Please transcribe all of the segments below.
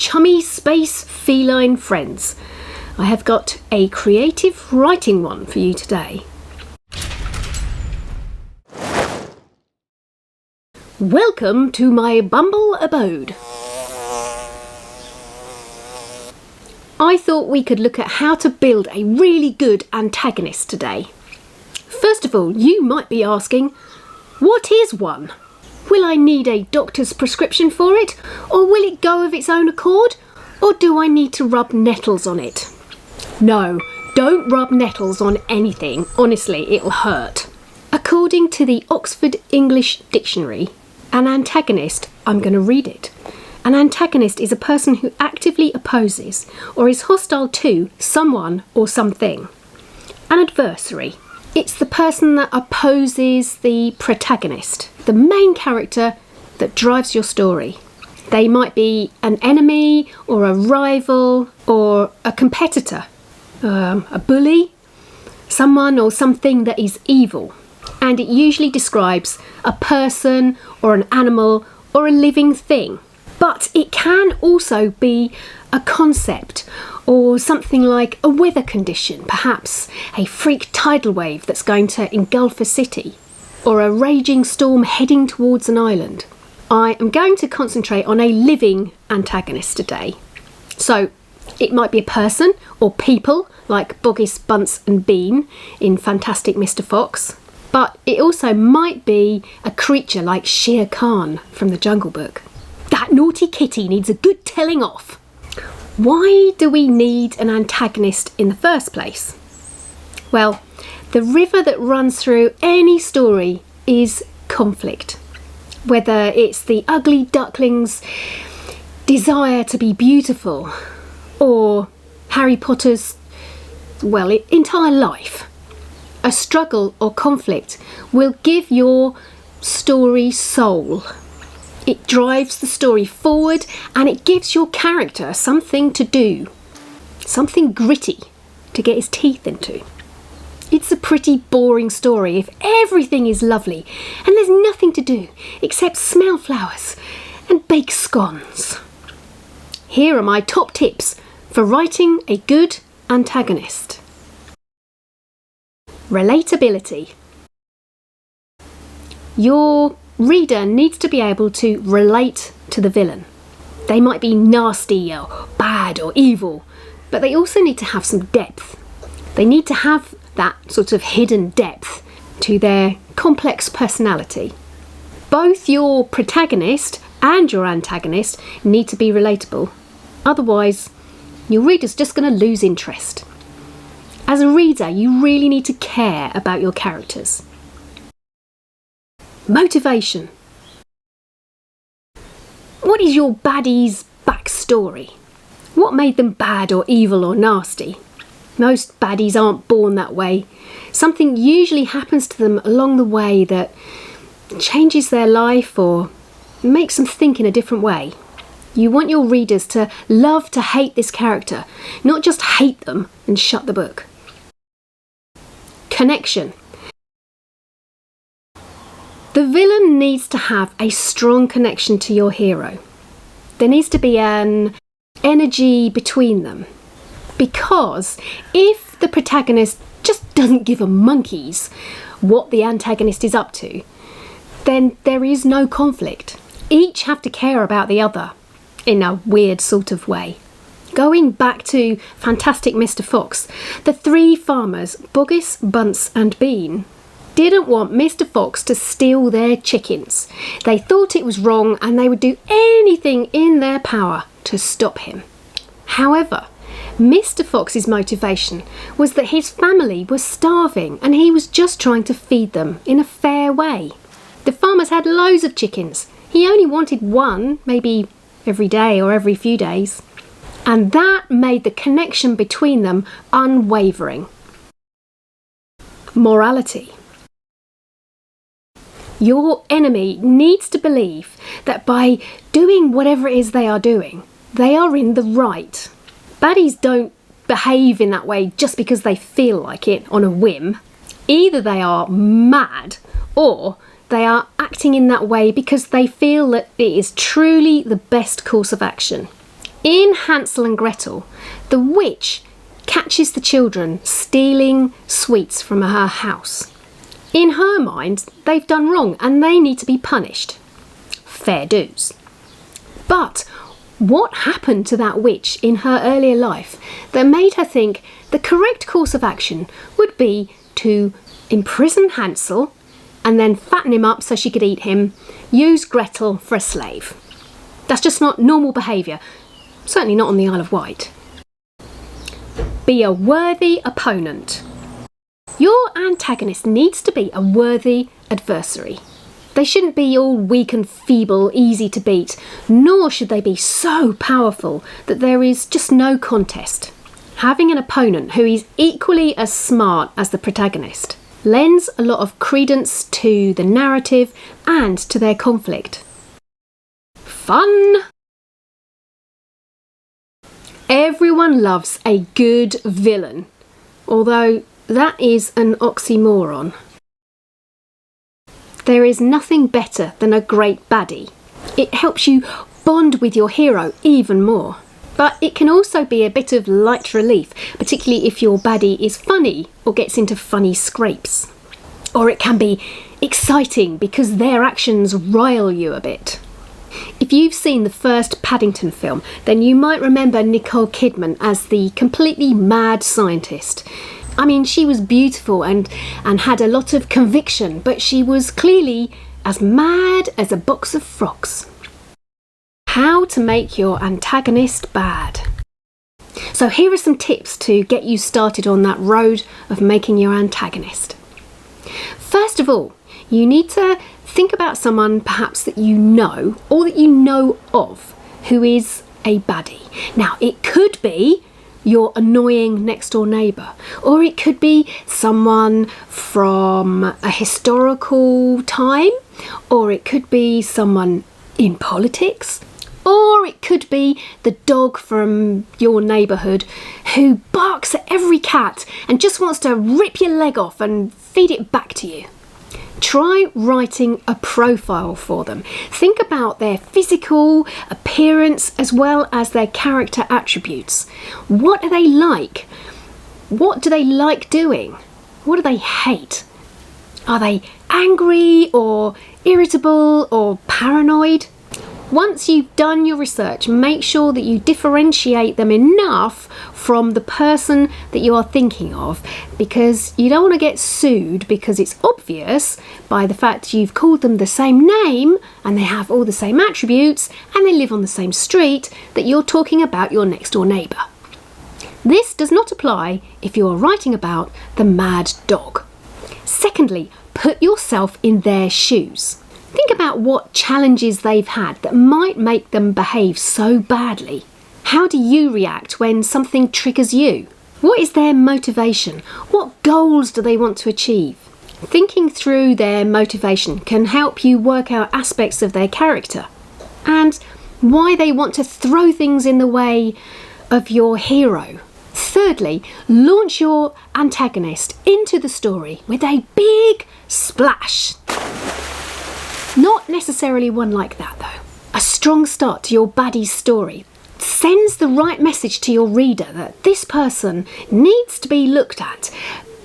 chummy space feline friends. I have got a creative writing one for you today. Welcome to my Bumble abode. I thought we could look at how to build a really good antagonist today. First of all, you might be asking, what is one? Will I need a doctor's prescription for it? Or will it go of its own accord? Or do I need to rub nettles on it? No, don't rub nettles on anything. Honestly, it'll hurt. According to the Oxford English Dictionary, an antagonist, I'm going to read it. An antagonist is a person who actively opposes or is hostile to someone or something. An adversary. It's the person that opposes the protagonist, the main character that drives your story. They might be an enemy or a rival or a competitor, a bully, someone or something that is evil. And it usually describes a person or an animal or a living thing. But it can also be a concept or something like a weather condition, perhaps a freak tidal wave that's going to engulf a city or a raging storm heading towards an island. I am going to concentrate on a living antagonist today. So it might be a person or people like Boggis, Bunce and Bean in Fantastic Mr. Fox, but it also might be a creature like Shere Khan from the Jungle Book. That naughty kitty needs a good telling off. Why do we need an antagonist in the first place? Well, the river that runs through any story is conflict. Whether it's the ugly duckling's desire to be beautiful or Harry Potter's, entire life. A struggle or conflict will give your story soul. It drives the story forward and it gives your character something to do, something gritty to get his teeth into. It's a pretty boring story if everything is lovely and there's nothing to do except smell flowers and bake scones. Here are my top tips for writing a good antagonist. Relatability. Your reader needs to be able to relate to the villain. They might be nasty or bad or evil, but they also need to have some depth. They need to have that sort of hidden depth to their complex personality. Both your protagonist and your antagonist need to be relatable. Otherwise, your reader's just going to lose interest. As a reader, you really need to care about your characters. Motivation. What is your baddie's backstory? What made them bad or evil or nasty? Most baddies aren't born that way. Something usually happens to them along the way that changes their life or makes them think in a different way. You want your readers to love to hate this character, not just hate them and shut the book. Connection. The villain needs to have a strong connection to your hero. There needs to be an energy between them. Because if the protagonist just doesn't give a monkey's what the antagonist is up to, then there is no conflict. Each have to care about the other in a weird sort of way. Going back to Fantastic Mr. Fox, the three farmers, Boggis, Bunce and Bean, didn't want Mr. Fox to steal their chickens. They thought it was wrong and they would do anything in their power to stop him. However, Mr. Fox's motivation was that his family was starving and he was just trying to feed them in a fair way. The farmers had loads of chickens. He only wanted one, maybe every day or every few days. And that made the connection between them unwavering. Morality. Your enemy needs to believe that by doing whatever it is they are doing, they are in the right. Baddies don't behave in that way just because they feel like it on a whim. Either they are mad or they are acting in that way because they feel that it is truly the best course of action. In Hansel and Gretel, the witch catches the children stealing sweets from her house. In her mind, they've done wrong and they need to be punished. Fair dues. But what happened to that witch in her earlier life that made her think the correct course of action would be to imprison Hansel and then fatten him up so she could eat him, use Gretel for a slave? That's just not normal behaviour, certainly not on the Isle of Wight. Be a worthy opponent. Your antagonist needs to be a worthy adversary. They shouldn't be all weak and feeble, easy to beat, nor should they be so powerful that there is just no contest. Having an opponent who is equally as smart as the protagonist lends a lot of credence to the narrative and to their conflict. Fun! Everyone loves a good villain, although that is an oxymoron. There is nothing better than a great baddie. It helps you bond with your hero even more. But it can also be a bit of light relief, particularly if your baddie is funny or gets into funny scrapes. Or it can be exciting because their actions rile you a bit. If you've seen the first Paddington film, then you might remember Nicole Kidman as the completely mad scientist. I mean, she was beautiful and had a lot of conviction, but she was clearly as mad as a box of frogs. How to make your antagonist bad. So here are some tips to get you started on that road of making your antagonist. First of all, you need to think about someone perhaps that you know or that you know of who is a baddie. Now, it could be your annoying next door neighbour, or it could be someone from a historical time, or it could be someone in politics, or it could be the dog from your neighbourhood who barks at every cat and just wants to rip your leg off and feed it back to you. Try writing a profile for them. Think about their physical appearance as well as their character attributes. What are they like? What do they like doing? What do they hate? Are they angry or irritable or paranoid? Once you've done your research, make sure that you differentiate them enough from the person that you are thinking of, because you don't want to get sued because it's obvious by the fact you've called them the same name and they have all the same attributes and they live on the same street that you're talking about your next door neighbour. This does not apply if you're writing about the mad dog. Secondly, put yourself in their shoes. Think about what challenges they've had that might make them behave so badly. How do you react when something triggers you? What is their motivation? What goals do they want to achieve? Thinking through their motivation can help you work out aspects of their character and why they want to throw things in the way of your hero. Thirdly, launch your antagonist into the story with a big splash. Not necessarily one like that though. A strong start to your baddie's story sends the right message to your reader that this person needs to be looked at,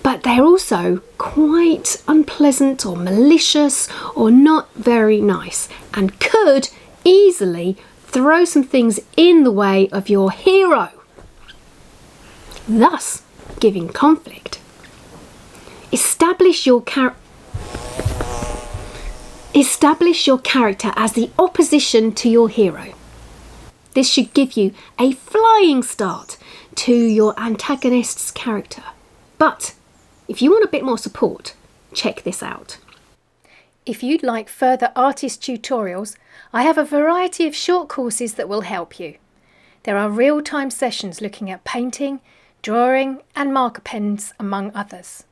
but they're also quite unpleasant or malicious or not very nice and could easily throw some things in the way of your hero, thus giving conflict. Establish your character as the opposition to your hero. This should give you a flying start to your antagonist's character. But if you want a bit more support, check this out. If you'd like further artist tutorials, I have a variety of short courses that will help you. There are real-time sessions looking at painting, drawing and marker pens, among others.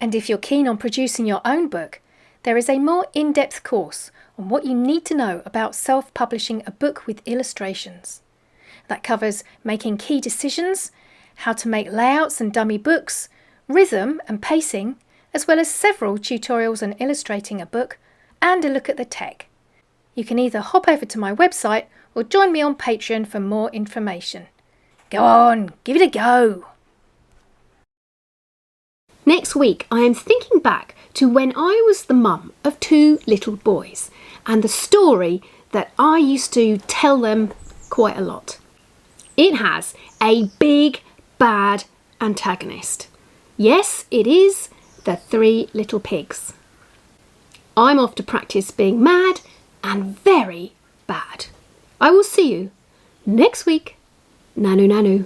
And if you're keen on producing your own book, there is a more in-depth course on what you need to know about self-publishing a book with illustrations. That covers making key decisions, how to make layouts and dummy books, rhythm and pacing, as well as several tutorials on illustrating a book and a look at the tech. You can either hop over to my website or join me on Patreon for more information. Go on, give it a go! Next week, I am thinking back to when I was the mum of 2 little boys and the story that I used to tell them quite a lot. It has a big, bad antagonist. Yes, it is the 3 little pigs. I'm off to practice being mad and very bad. I will see you next week. Nanu nanu.